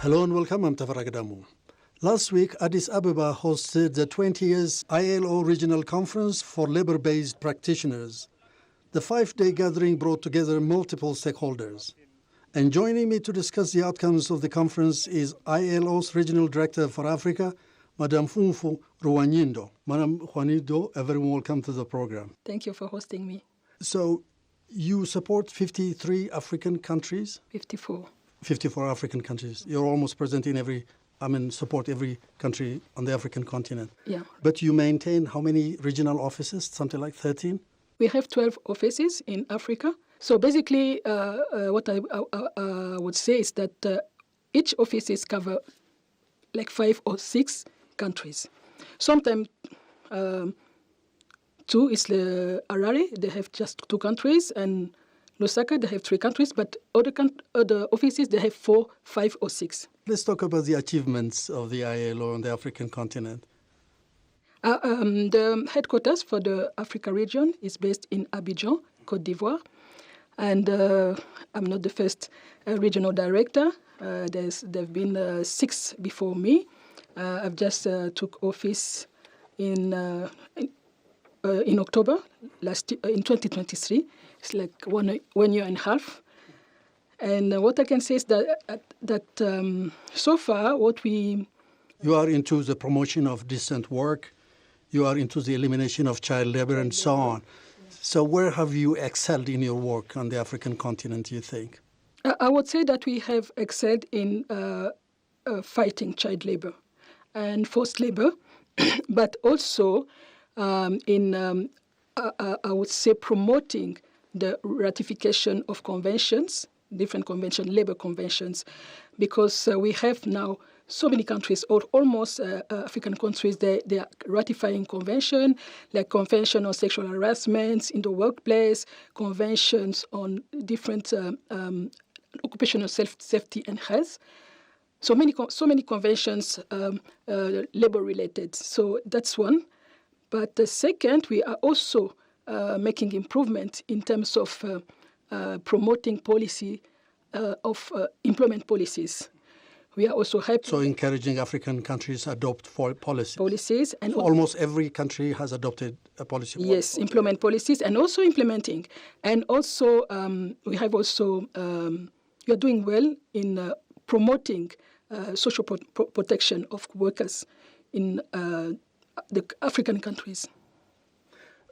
Hello and welcome, I'm Tafaragadamu. Last week, Addis Ababa hosted the 20th ILO Regional Conference for Labor-Based Practitioners. The 5-day gathering brought together multiple stakeholders. And joining me to discuss the outcomes of the conference is ILO's Regional Director for Africa, Madame Fanfan Rwanyindo. Madame Rwanyindo, a very welcome to the program. Thank you for hosting me. So, you support 53 African countries? 54. 54 African countries. You're almost present in support every country on the African continent. Yeah. But you maintain how many regional offices? Something like 13? We have 12 offices in Africa. So basically, what I would say is that each offices cover like 5 or 6 countries. Sometimes 2 is the Harare, they have just 2 countries, and Lusaka, they have 3 countries, but other offices, they have 4, 5, or 6. Let's talk about the achievements of the ILO on the African continent. The headquarters for the Africa region is based in Abidjan, Côte d'Ivoire. And I'm not the first regional director. There have been 6 before me. I've just took office in October in 2023. It's like one year and a half. And what I can say is that so far You are into the promotion of decent work. You are into the elimination of child labor and so on. So where have you excelled in your work on the African continent, you think? I would say that we have excelled in fighting child labor and forced labor, but also in, I would say, promoting the ratification of conventions, different conventions, labor conventions, because we have now so many countries, or almost African countries, they are ratifying convention, like convention on sexual harassment in the workplace, conventions on different occupational safety and health. So many conventions labor-related. So that's one. But the second, we are also making improvement in terms of promoting policy of employment policies. We are also happy. So encouraging African countries adopt policies. And so almost every country has adopted a policy. Yes, implement policies and also implementing. And also we have also, we are doing well in promoting social protection of workers in the African countries.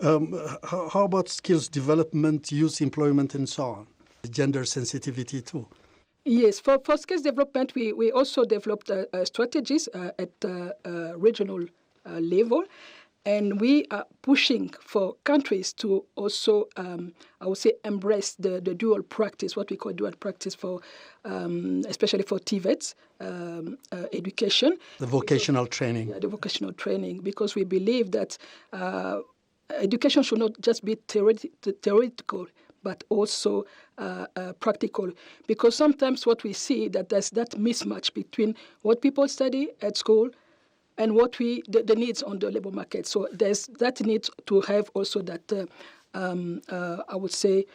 How about skills development, youth employment, and so on? Gender sensitivity too. Yes, for skills development, we also developed strategies at regional level, and we are pushing for countries to also, I would say, embrace the dual practice, what we call dual practice for, especially for TVETs, education. The vocational training. Yeah, the vocational training, because we believe that education should not just be theoretical, but also practical. Because sometimes what we see that there's that mismatch between what people study at school and what the needs on the labor market. So there's that need to have also that, I would say,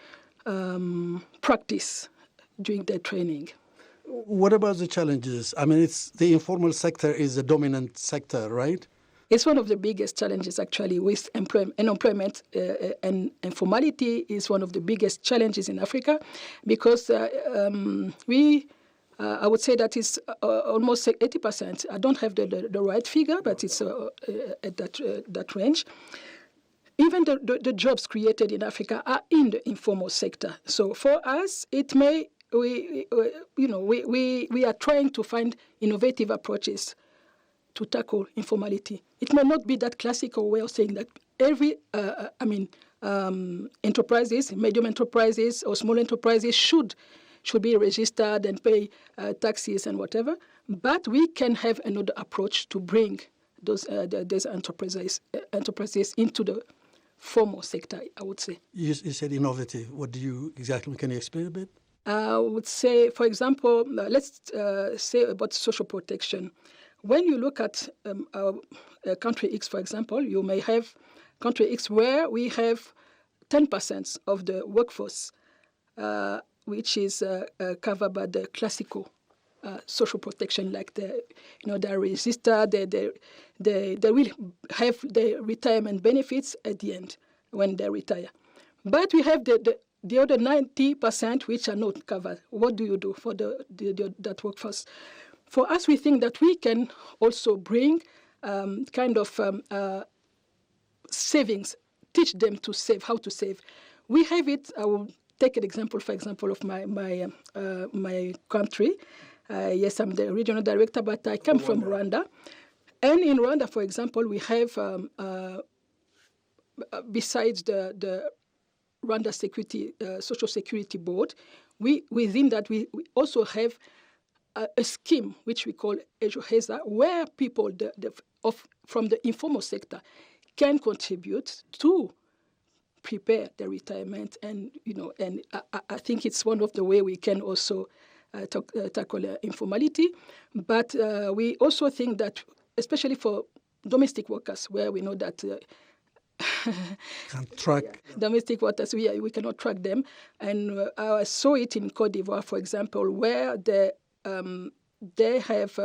practice during their training. What about the challenges? I mean, the informal sector is a dominant sector, right? It's one of the biggest challenges, actually, with unemployment and informality is one of the biggest challenges in Africa because I would say that it's almost 80%. I don't have the right figure, but it's at that range. Even the jobs created in Africa are in the informal sector. So for us, it may, we are trying to find innovative approaches to tackle informality. It may not be that classical way of saying that every, enterprises, medium enterprises or small enterprises should be registered and pay taxes and whatever. But we can have another approach to bring those enterprises into the formal sector, I would say. You said innovative. What do you exactly? Can you explain a bit? I would say, for example, let's say about social protection. When you look at country X, for example, you may have country X where we have 10% of the workforce, which is covered by the classical social protection, like they register, they will have the retirement benefits at the end when they retire. But we have the other 90% which are not covered. What do you do for that workforce? For us, we think that we can also bring savings, teach them to save, how to save. We have it. I will take an example, for example, of my country. Yes, I'm the regional director, but I come from Rwanda. And in Rwanda, for example, we have, besides the Rwanda Social Security Board, within that we also have a scheme which we call Ejo Heza, where people from the informal sector can contribute to prepare their retirement, and I think it's one of the way we can also tackle informality. But we also think that, especially for domestic workers, where we know that can't track domestic workers, we cannot track them, and I saw it in Côte d'Ivoire, for example, where they have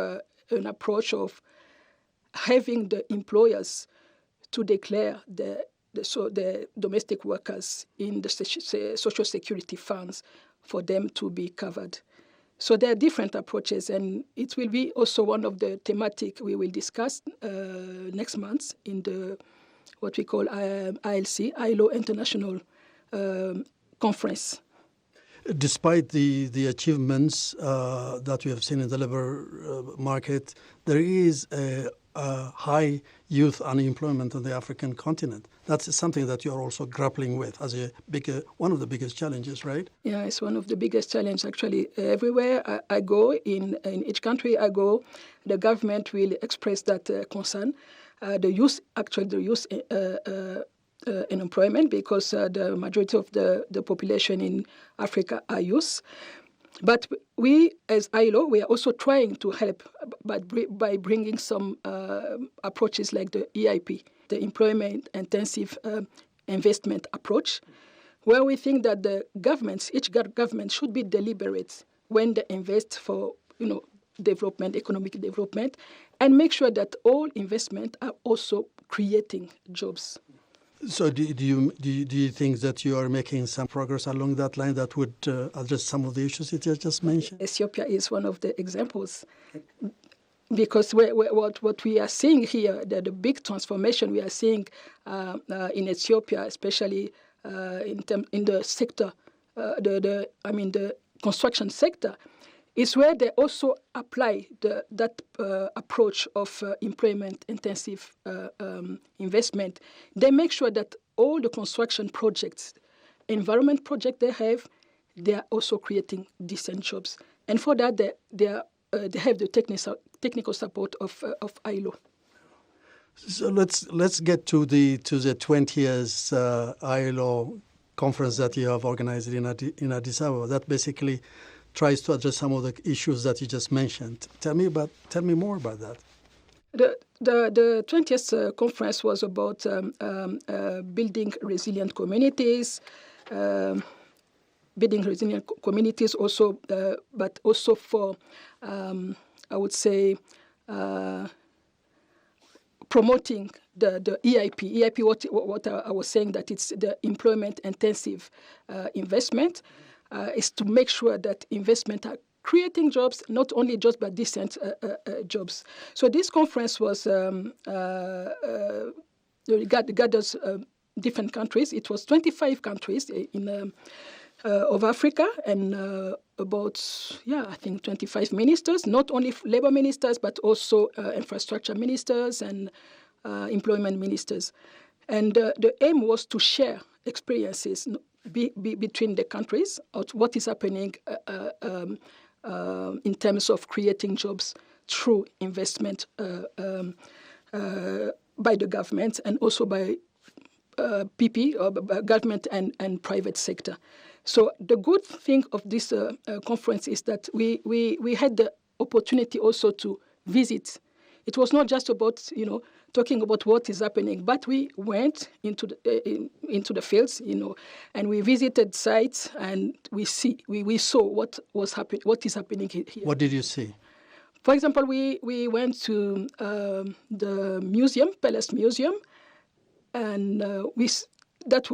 an approach of having the employers to declare the domestic workers in the social security funds for them to be covered. So there are different approaches, and it will be also one of the thematic we will discuss next month in the what we call ILC, ILO International Conference. Despite the achievements that we have seen in the labor market, there is a high youth unemployment on the African continent. That's something that you're also grappling with as one of the biggest challenges, right? Yeah, it's one of the biggest challenges, actually. Everywhere I go, in each country I go, the government will express that concern. The youth unemployment, because the majority of the population in Africa are youth. But we, as ILO, we are also trying to help by bringing some approaches like the EIP, the Employment Intensive Investment approach, where we think that each government should be deliberate when they invest for development, economic development, and make sure that all investment are also creating jobs. So do you think that you are making some progress along that line that would address some of the issues that you just mentioned? Ethiopia is one of the examples, because what we are seeing here, the big transformation we are seeing in Ethiopia, especially in the sector, the construction sector, is where they also apply that approach of employment-intensive investment. They make sure that all the construction projects, environment projects they are also creating decent jobs. And for that, they have the technical support of ILO. So let's get to the 20th ILO conference that you have organized in Addis Ababa. That basically tries to address some of the issues that you just mentioned. Tell me more about that. The 20th conference was about building resilient communities, also, but also for, I would say, promoting the EIP. EIP, what I was saying, that it's the employment-intensive investment, is to make sure that investment are creating jobs, not only jobs, but decent jobs. So this conference was gathers different countries. It was 25 countries of Africa, and I think 25 ministers, not only labor ministers, but also infrastructure ministers and employment ministers. And the aim was to share experiences between the countries of what is happening in terms of creating jobs through investment by the government, and also by PP, or by government and private sector. So the good thing of this conference is that we had the opportunity also to visit it was not just about, talking about what is happening, but we went into the fields, and we visited sites, and we saw what is happening here. What did you see? For example, we went to the museum, Palace Museum, and it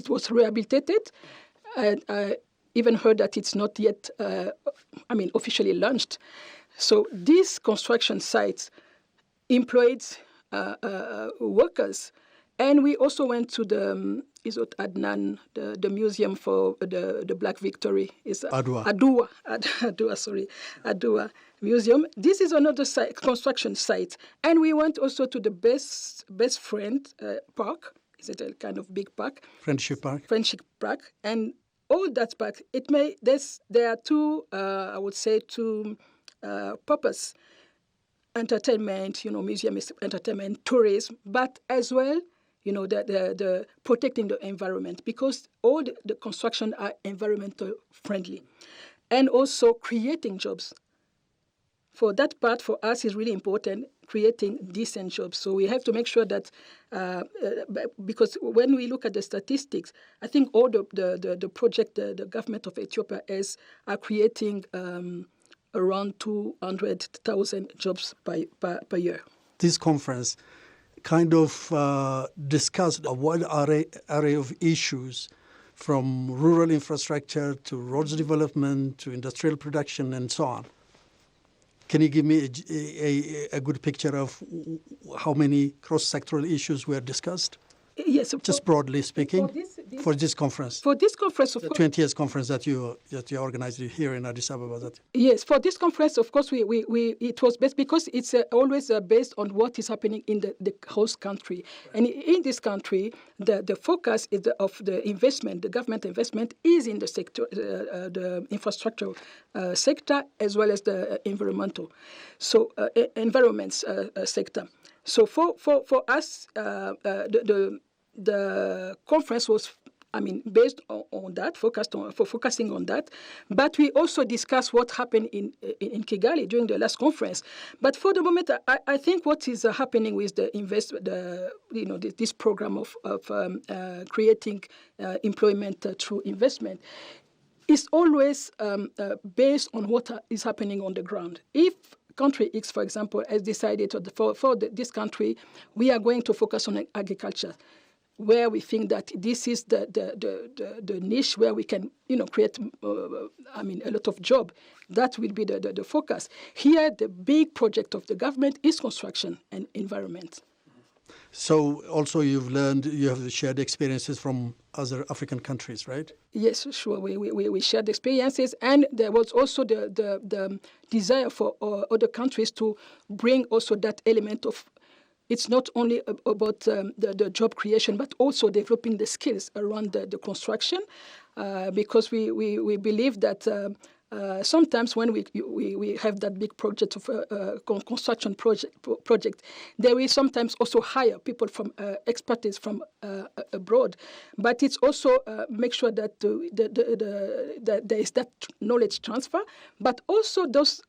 was rehabilitated. And I even heard that it's not yet, officially launched. So these construction sites employed workers, and we also went to the Izot Adnan, the museum for the Black Victory. Is Adua Museum. This is another construction site, and we went also to the Best Friend Park. Is it a kind of big park? Friendship Park, and all that park. There are two purpose: entertainment, museum is entertainment, tourism, but as well, the protecting the environment, because all the construction are environmental friendly, and also creating jobs. For that part, for us, is really important, creating decent jobs. So we have to make sure that, because when we look at the statistics, I think all the project the government of Ethiopia are creating around 200,000 jobs per year. This conference kind of discussed a wide array of issues, from rural infrastructure to roads development to industrial production and so on. Can you give me a good picture of how many cross-sectoral issues were discussed? Yes, just broadly speaking, for this conference. For this conference, of the course, 20th conference that you organized here in Addis Ababa. Yes, for this conference, of course, it was based, because it's always based on what is happening in the host country, and in this country, the focus of the investment, the government investment, is in the sector, the infrastructure sector, as well as the environmental, environments sector. So for us, the conference was, based on that, focusing on that. But we also discussed what happened in Kigali during the last conference. But for the moment, I think what is happening with this program of creating employment through investment is always based on what is happening on the ground. If country X, for example, has decided for this country, we are going to focus on agriculture, where we think that this is the niche where we can, create, a lot of job. That will be the focus. Here, the big project of the government is construction and environment. So also you have shared experiences from other African countries, right? Yes, sure. We shared experiences, and there was also the desire for other countries to bring also that element of, it's not only about the job creation, but also developing the skills around the construction, because we believe that sometimes when we have that big project of construction project, there is sometimes also hire people from expertise from abroad, but it's also make sure that that there is that knowledge transfer, but also those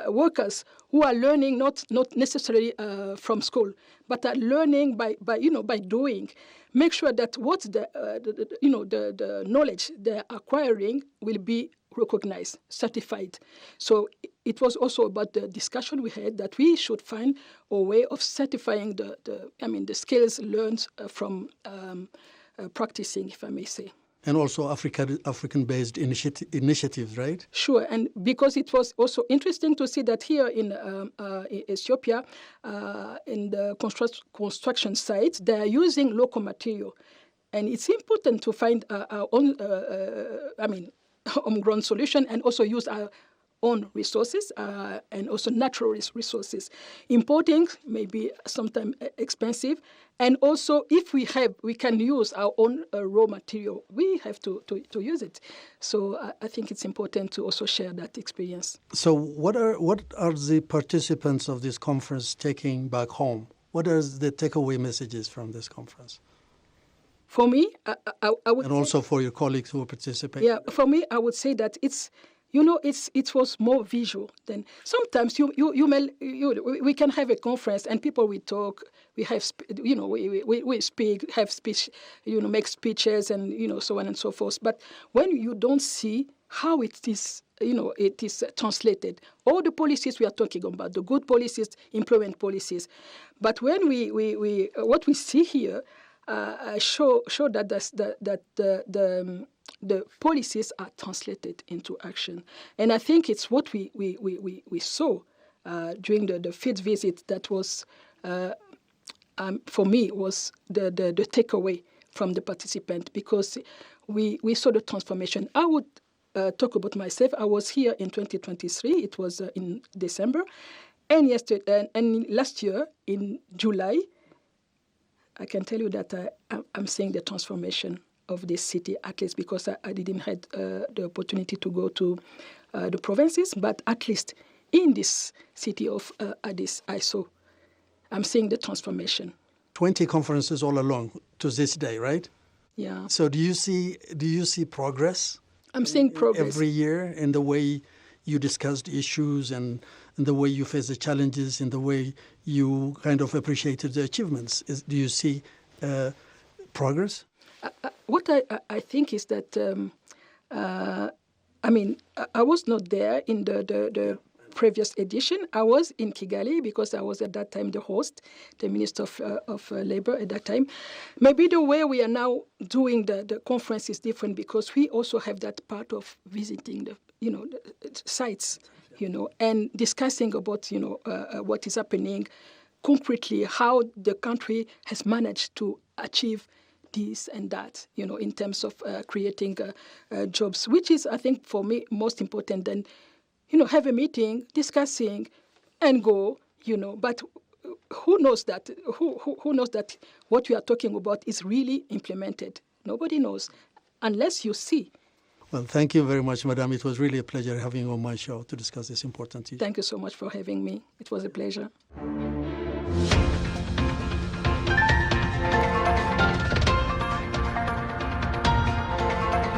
workers who are learning not necessarily from school, but are learning by doing. Make sure that what the knowledge they're acquiring will be recognized, certified. So it was also about the discussion we had that we should find a way of certifying the skills learned from practicing, if I may say. And also African-based initiatives, right? Sure, and because it was also interesting to see that here in Ethiopia, in the construction sites, they are using local material. And it's important to find our own, homegrown solution, and also use our own resources and also natural resources. Importing may be sometimes expensive, and also if we can use our own raw material, we have to use it. So I think it's important to also share that experience. So what are the participants of this conference taking back home? What are the takeaway messages from this conference? For me, I would and also for your colleagues who participate. Yeah, for me, I would say that it's it was more visual than sometimes we can have a conference and people will talk, we have we speak, have speech, make speeches and so on and so forth. But when you don't see how it is, it is translated, all the policies we are talking about, the good policies, employment policies, but when we what we see here show that the policies are translated into action. And I think it's what we saw during the field visit that was, for me, was the takeaway from the participant, because we saw the transformation. I would talk about myself. I was here in 2023. It was in December. And last year, in July, I can tell you that I'm seeing the transformation of this city, at least because I didn't have the opportunity to go to the provinces, but at least in this city of Addis, I'm seeing the transformation. 20 conferences all along to this day, right? Yeah. So do you see progress? I'm seeing progress every year in the way you discussed issues and the way you face the challenges, in the way you kind of appreciated the achievements. Do you see progress? What I think is that, I was not there in the previous edition. I was in Kigali because I was at that time the host, the Minister of Labor at that time. Maybe the way we are now doing the conference is different because we also have that part of visiting the sites, and discussing about, what is happening concretely, how the country has managed to achieve this and that, in terms of creating jobs, which is, I think, for me, most important than, have a meeting, discussing, and go, But who knows that? Who knows that what we are talking about is really implemented? Nobody knows, unless you see. Well, thank you very much, Madame. It was really a pleasure having you on my show to discuss this important issue. Thank you so much for having me. It was a pleasure.